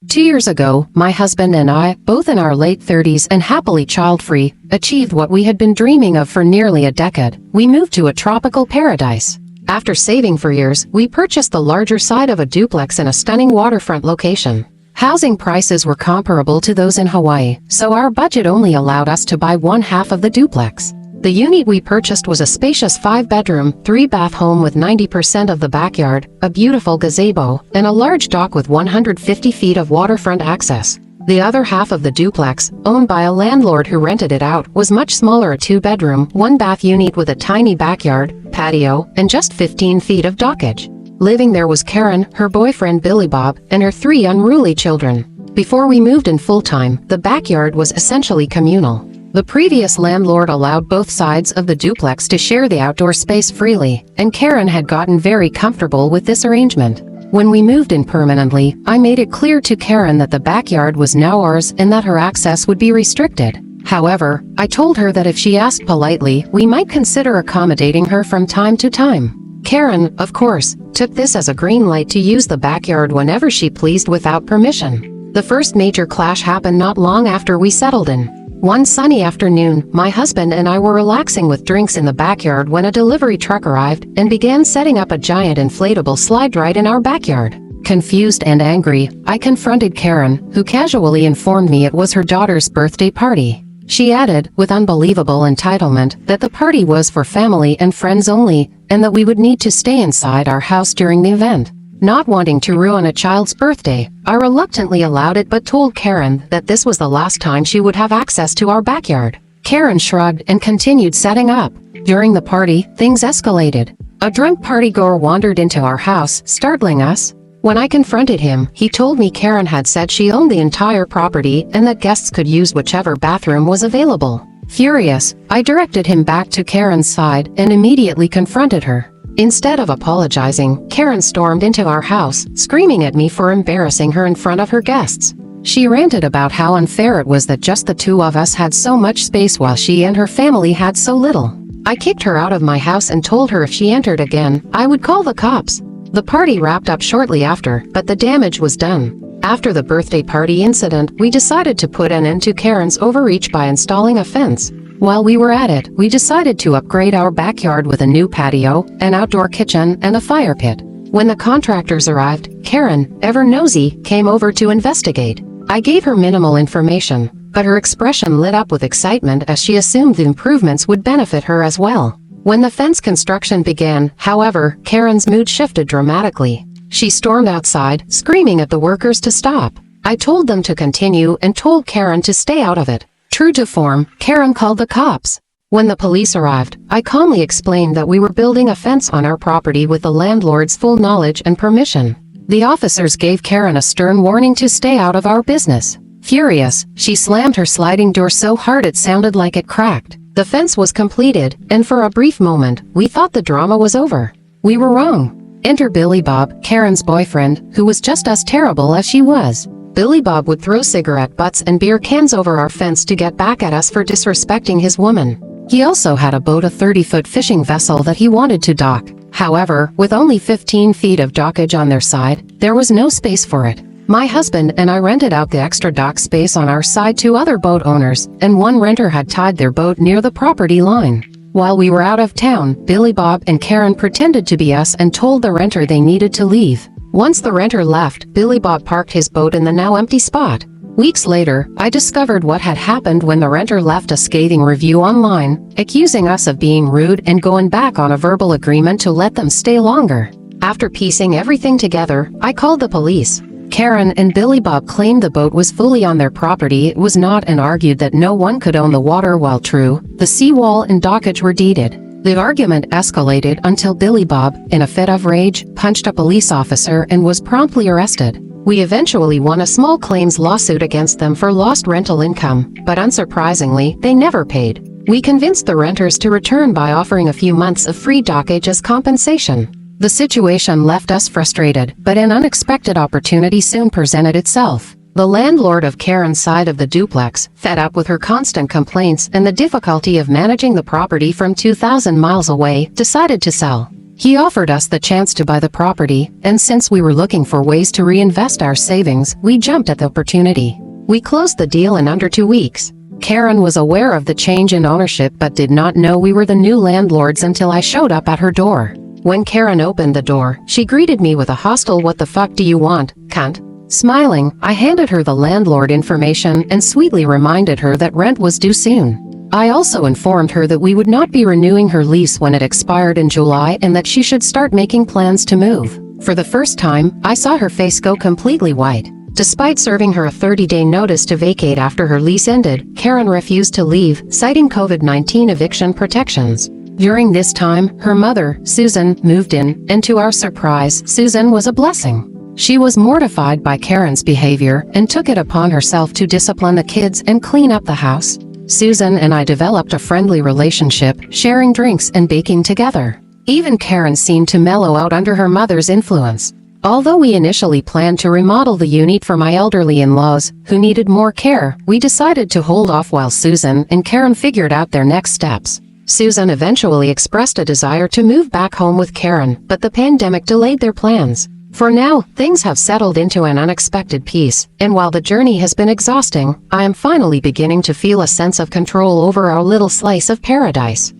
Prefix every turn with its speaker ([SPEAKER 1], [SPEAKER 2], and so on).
[SPEAKER 1] 2 years ago, my husband and I, both in our late 30s and happily child-free, achieved what we had been dreaming of for nearly a decade. We moved to a tropical paradise. After saving for years, we purchased the larger side of a duplex in a stunning waterfront location. Housing prices were comparable to those in Hawaii, so our budget only allowed us to buy one half of the duplex. The unit we purchased was a spacious 5-bedroom, 3-bath home with 90% of the backyard, a beautiful gazebo, and a large dock with 150 feet of waterfront access. The other half of the duplex, owned by a landlord who rented it out, was much smaller, a 2-bedroom, 1-bath unit with a tiny backyard, patio, and just 15 feet of dockage. Living there was Karen, her boyfriend Billy Bob, and her 3 unruly children. Before we moved in full-time, the backyard was essentially communal. The previous landlord allowed both sides of the duplex to share the outdoor space freely, and Karen had gotten very comfortable with this arrangement. When we moved in permanently, I made it clear to Karen that the backyard was now ours and that her access would be restricted. However, I told her that if she asked politely, we might consider accommodating her from time to time. Karen, of course, took this as a green light to use the backyard whenever she pleased without permission. The first major clash happened not long after we settled in. One sunny afternoon, my husband and I were relaxing with drinks in the backyard when a delivery truck arrived and began setting up a giant inflatable slide right in our backyard. Confused and angry, I confronted Karen, who casually informed me it was her daughter's birthday party. She added, with unbelievable entitlement, that the party was for family and friends only, and that we would need to stay inside our house during the event. Not wanting to ruin a child's birthday, I reluctantly allowed it but told Karen that this was the last time she would have access to our backyard. Karen shrugged and continued setting up. During the party, things escalated. A drunk partygoer wandered into our house, startling us. When I confronted him, he told me Karen had said she owned the entire property and that guests could use whichever bathroom was available. Furious, I directed him back to Karen's side and immediately confronted her. Instead of apologizing, Karen stormed into our house, screaming at me for embarrassing her in front of her guests. She ranted about how unfair it was that just the 2 of us had so much space while she and her family had so little. I kicked her out of my house and told her if she entered again, I would call the cops. The party wrapped up shortly after, but the damage was done. After the birthday party incident, we decided to put an end to Karen's overreach by installing a fence. While we were at it, we decided to upgrade our backyard with a new patio, an outdoor kitchen, and a fire pit. When the contractors arrived, Karen, ever nosy, came over to investigate. I gave her minimal information, but her expression lit up with excitement as she assumed the improvements would benefit her as well. When the fence construction began, however, Karen's mood shifted dramatically. She stormed outside, screaming at the workers to stop. I told them to continue and told Karen to stay out of it. True to form, Karen called the cops. When the police arrived, I calmly explained that we were building a fence on our property with the landlord's full knowledge and permission. The officers gave Karen a stern warning to stay out of our business. Furious, she slammed her sliding door so hard it sounded like it cracked. The fence was completed, and for a brief moment, we thought the drama was over. We were wrong. Enter Billy Bob, Karen's boyfriend, who was just as terrible as she was. Billy Bob would throw cigarette butts and beer cans over our fence to get back at us for disrespecting his woman. He also had a boat, a 30-foot fishing vessel that he wanted to dock. However, with only 15 feet of dockage on their side, there was no space for it. My husband and I rented out the extra dock space on our side to other boat owners, and one renter had tied their boat near the property line. While we were out of town, Billy Bob and Karen pretended to be us and told the renter they needed to leave. Once the renter left, Billy Bob parked his boat in the now empty spot. Weeks later, I discovered what had happened when the renter left a scathing review online, accusing us of being rude and going back on a verbal agreement to let them stay longer. After piecing everything together, I called the police. Karen and Billy Bob claimed the boat was fully on their property, it was not, and argued that no one could own the water. While true, the seawall and dockage were deeded. The argument escalated until Billy Bob, in a fit of rage, punched a police officer and was promptly arrested. We eventually won a small claims lawsuit against them for lost rental income, but unsurprisingly, they never paid. We convinced the renters to return by offering a few months of free dockage as compensation. The situation left us frustrated, but an unexpected opportunity soon presented itself. The landlord of Karen's side of the duplex, fed up with her constant complaints and the difficulty of managing the property from 2,000 miles away, decided to sell. He offered us the chance to buy the property, and since we were looking for ways to reinvest our savings, we jumped at the opportunity. We closed the deal in under 2 weeks. Karen was aware of the change in ownership but did not know we were the new landlords until I showed up at her door. When Karen opened the door, she greeted me with a hostile "What the fuck do you want, cunt?" Smiling, I handed her the landlord information and sweetly reminded her that rent was due soon. I also informed her that we would not be renewing her lease when it expired in July and that she should start making plans to move. For the first time, I saw her face go completely white. Despite serving her a 30-day notice to vacate after her lease ended, Karen refused to leave, citing COVID-19 eviction protections. During this time, her mother, Susan, moved in, and to our surprise, Susan was a blessing. She was mortified by Karen's behavior and took it upon herself to discipline the kids and clean up the house. Susan and I developed a friendly relationship, sharing drinks and baking together. Even Karen seemed to mellow out under her mother's influence. Although we initially planned to remodel the unit for my elderly in-laws, who needed more care, we decided to hold off while Susan and Karen figured out their next steps. Susan eventually expressed a desire to move back home with Karen, but the pandemic delayed their plans. For now, things have settled into an unexpected peace, and while the journey has been exhausting, I am finally beginning to feel a sense of control over our little slice of paradise.